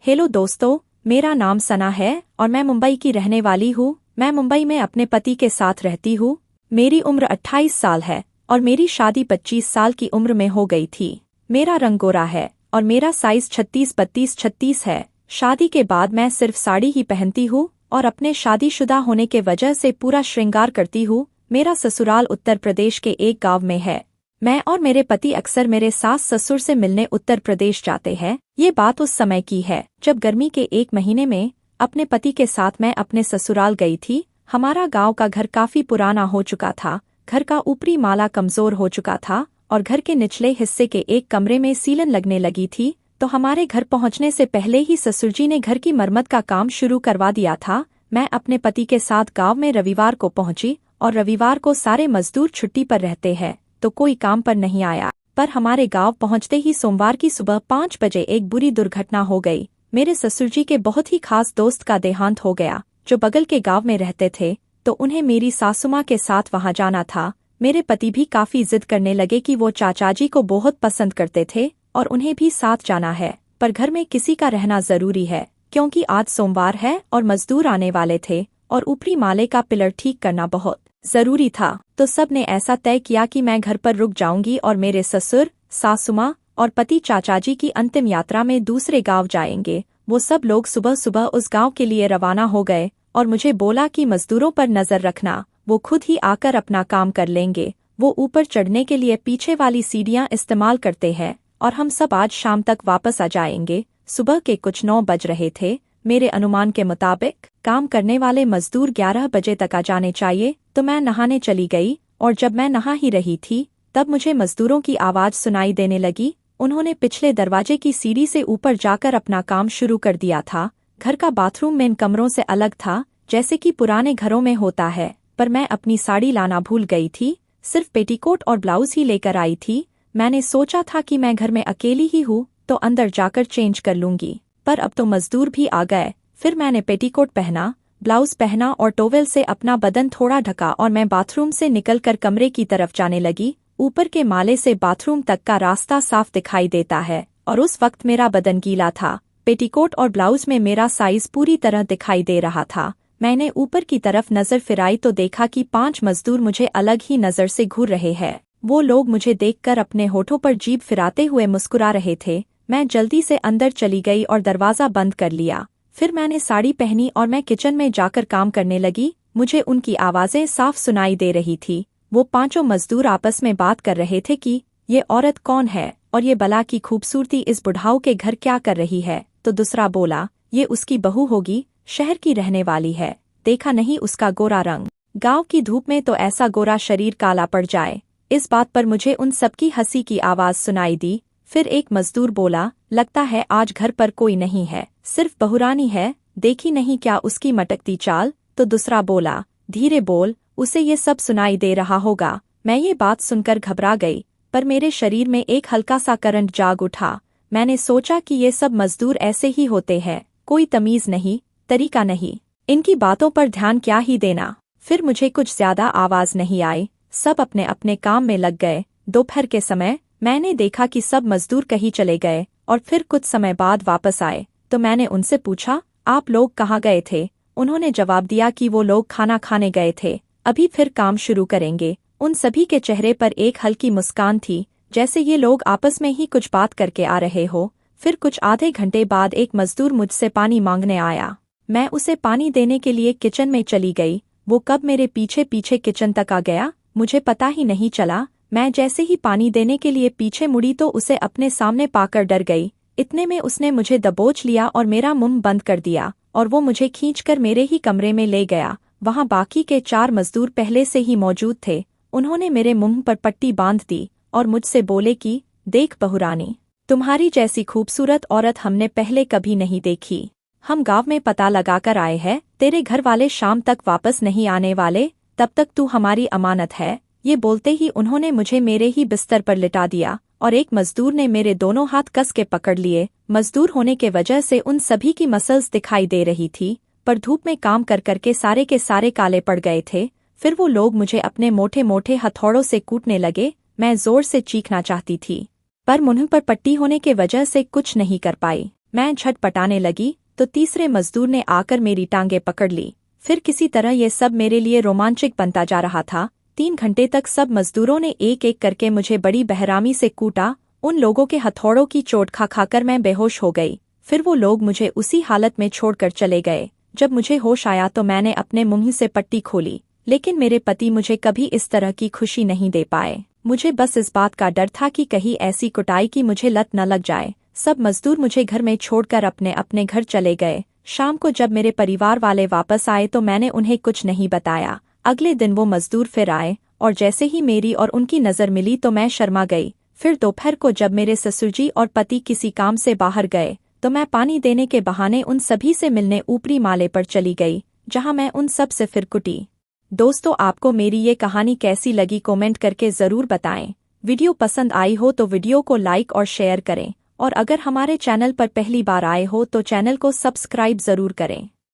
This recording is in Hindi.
हेलो दोस्तों, मेरा नाम सना है और मैं मुंबई की रहने वाली हूँ। मैं मुंबई में अपने पति के साथ रहती हूँ। मेरी उम्र 28 साल है और मेरी शादी 25 साल की उम्र में हो गई थी। मेरा रंग गोरा है और मेरा साइज 36-32-36 है। शादी के बाद मैं सिर्फ साड़ी ही पहनती हूँ और अपने शादीशुदा होने के वजह से पूरा श्रृंगार करती हूँ। मेरा ससुराल उत्तर प्रदेश के एक गांव में है। मैं और मेरे पति अक्सर मेरे सास ससुर से मिलने उत्तर प्रदेश जाते हैं। ये बात उस समय की है जब गर्मी के एक महीने में अपने पति के साथ मैं अपने ससुराल गई थी। हमारा गांव का घर काफी पुराना हो चुका था। घर का ऊपरी माला कमजोर हो चुका था और घर के निचले हिस्से के एक कमरे में सीलन लगने लगी थी। तो हमारे घर पहुंचने से पहले ही ससुर जी ने घर की मरम्मत का काम शुरू करवा दिया था। मैं अपने पति के साथ गाँव में रविवार को पहुंची और रविवार को सारे मजदूर छुट्टी पर रहते हैं तो कोई काम पर नहीं आया। पर हमारे गांव पहुंचते ही सोमवार की सुबह 5 बजे एक बुरी दुर्घटना हो गई। मेरे ससुर जी के बहुत ही खास दोस्त का देहांत हो गया जो बगल के गांव में रहते थे, तो उन्हें मेरी सासुमां के साथ वहां जाना था। मेरे पति भी काफी जिद करने लगे कि वो चाचा जी को बहुत पसंद करते थे और उन्हें भी साथ जाना है, पर घर में किसी का रहना जरूरी है क्योंकि आज सोमवार है और मजदूर आने वाले थे और ऊपरी माले का पिलर ठीक करना बहुत जरूरी था। तो सब ने ऐसा तय किया कि मैं घर पर रुक जाऊंगी और मेरे ससुर, सासुमां और पति चाचा जी की अंतिम यात्रा में दूसरे गांव जाएंगे। वो सब लोग सुबह सुबह उस गांव के लिए रवाना हो गए और मुझे बोला कि मजदूरों पर नजर रखना, वो खुद ही आकर अपना काम कर लेंगे। वो ऊपर चढ़ने के लिए पीछे वाली सीढ़ियां इस्तेमाल करते हैं और हम सब आज शाम तक वापस आ जाएंगे। सुबह के कुछ 9 बज रहे थे। मेरे अनुमान के मुताबिक काम करने वाले मजदूर 11 बजे तक आ जाने चाहिए। तो मैं नहाने चली गई और जब मैं नहा ही रही थी तब मुझे मजदूरों की आवाज सुनाई देने लगी। उन्होंने पिछले दरवाजे की सीढ़ी से ऊपर जाकर अपना काम शुरू कर दिया था। घर का बाथरूम मेन कमरों से अलग था जैसे कि पुराने घरों में होता है, पर मैं अपनी साड़ी लाना भूल गई थी। सिर्फ पेटीकोट और ब्लाउज ही लेकर आई थी। मैंने सोचा था कि मैं घर में अकेली ही हूँ तो अंदर जाकर चेंज कर लूंगी, पर अब तो मजदूर भी आ गए। फिर मैंने पेटीकोट पहना, ब्लाउज पहना और टॉवेल से अपना बदन थोड़ा ढका और मैं बाथरूम से निकलकर कमरे की तरफ जाने लगी। ऊपर के माले से बाथरूम तक का रास्ता साफ दिखाई देता है और उस वक्त मेरा बदन गीला था। पेटीकोट और ब्लाउज में मेरा साइज पूरी तरह दिखाई दे रहा था। मैंने ऊपर की तरफ नजर फिराई तो देखा कि 5 मजदूर मुझे अलग ही नजर से घूर रहे हैं। वो लोग मुझे देखकर अपने होठों पर जीभ फिराते हुए मुस्कुरा रहे थे। मैं जल्दी से अंदर चली गई और दरवाजा बंद कर लिया। फिर मैंने साड़ी पहनी और मैं किचन में जाकर काम करने लगी। मुझे उनकी आवाजें साफ सुनाई दे रही थी। वो 5 मजदूर आपस में बात कर रहे थे कि ये औरत कौन है और ये बला की खूबसूरती इस बुढ़ाऊ के घर क्या कर रही है। तो दूसरा बोला, ये उसकी बहू होगी, शहर की रहने वाली है, देखा नहीं उसका गोरा रंग, गांव की धूप में तो ऐसा गोरा शरीर काला पड़ जाए। इस बात पर मुझे उन सबकी हंसी की आवाज सुनाई दी। फिर एक मजदूर बोला, लगता है आज घर पर कोई नहीं है, सिर्फ बहुरानी है, देखी नहीं क्या उसकी मटकती चाल। तो दूसरा बोला, धीरे बोल, उसे ये सब सुनाई दे रहा होगा। मैं ये बात सुनकर घबरा गई, पर मेरे शरीर में एक हल्का सा करंट जाग उठा। मैंने सोचा कि ये सब मजदूर ऐसे ही होते हैं, कोई तमीज नहीं, तरीका नहीं, इनकी बातों पर ध्यान क्या ही देना। फिर मुझे कुछ ज्यादा आवाज नहीं आई, सब अपने अपने काम में लग गए। दोपहर के समय मैंने देखा कि सब मजदूर कहीं चले गए और फिर कुछ समय बाद वापस आए। तो मैंने उनसे पूछा, आप लोग कहाँ गए थे? उन्होंने जवाब दिया कि वो लोग खाना खाने गए थे, अभी फिर काम शुरू करेंगे। उन सभी के चेहरे पर एक हल्की मुस्कान थी, जैसे ये लोग आपस में ही कुछ बात करके आ रहे हो। फिर कुछ आधे घंटे बाद एक मजदूर मुझसे पानी मांगने आया। मैं उसे पानी देने के लिए किचन में चली गई। वो कब मेरे पीछे पीछे किचन तक आ गया मुझे पता ही नहीं चला। मैं जैसे ही पानी देने के लिए पीछे मुड़ी तो उसे अपने सामने पाकर डर गई। इतने में उसने मुझे दबोच लिया और मेरा मुंह बंद कर दिया और वो मुझे खींचकर मेरे ही कमरे में ले गया। वहां बाकी के 4 मजदूर पहले से ही मौजूद थे। उन्होंने मेरे मुंह पर पट्टी बांध दी और मुझसे बोले कि देख बहुरानी, तुम्हारी जैसी खूबसूरत औरत हमने पहले कभी नहीं देखी। हम गांव में पता लगाकर आए हैं, तेरे घर वाले शाम तक वापस नहीं आने वाले, तब तक तू हमारी अमानत है। ये बोलते ही उन्होंने मुझे मेरे ही बिस्तर पर लिटा दिया और एक मजदूर ने मेरे दोनों हाथ कस के पकड़ लिए। मजदूर होने के वजह से उन सभी की मसल्स दिखाई दे रही थी, पर धूप में काम कर करके सारे के सारे काले पड़ गए थे। फिर वो लोग मुझे अपने मोटे मोटे हथौड़ों से कूटने लगे। मैं जोर से चीखना चाहती थी, पर मुंह पर पट्टी होने के वजह से कुछ नहीं कर पाई। मैं झटपटाने लगी तो तीसरे मजदूर ने आकर मेरी टांगें पकड़ ली। फिर किसी तरह ये सब मेरे लिए रोमांचक बनता जा रहा था। 3 घंटे तक सब मजदूरों ने एक एक करके मुझे बड़ी बेहरामी से कूटा। उन लोगों के हथौड़ों की चोट खा खाकर मैं बेहोश हो गई। फिर वो लोग मुझे उसी हालत में छोड़कर चले गए। जब मुझे होश आया तो मैंने अपने मुंह से पट्टी खोली, लेकिन मेरे पति मुझे कभी इस तरह की खुशी नहीं दे पाए। मुझे बस इस बात का डर था कि कहीं ऐसी कुटाई की मुझे लत न लग जाए। सब मजदूर मुझे घर में छोड़कर अपने अपने घर चले गए। शाम को जब मेरे परिवार वाले वापस आए तो मैंने उन्हें कुछ नहीं बताया। अगले दिन वो मजदूर फिर आए और जैसे ही मेरी और उनकी नज़र मिली तो मैं शर्मा गई। फिर दोपहर को जब मेरे ससुरजी और पति किसी काम से बाहर गए तो मैं पानी देने के बहाने उन सभी से मिलने ऊपरी माले पर चली गई, जहां मैं उन सब से फिर कुटी। दोस्तों, आपको मेरी ये कहानी कैसी लगी कमेंट करके ज़रूर बताएं। वीडियो पसंद आई हो तो वीडियो को लाइक और शेयर करें, और अगर हमारे चैनल पर पहली बार आए हो तो चैनल को सब्सक्राइब ज़रूर करें।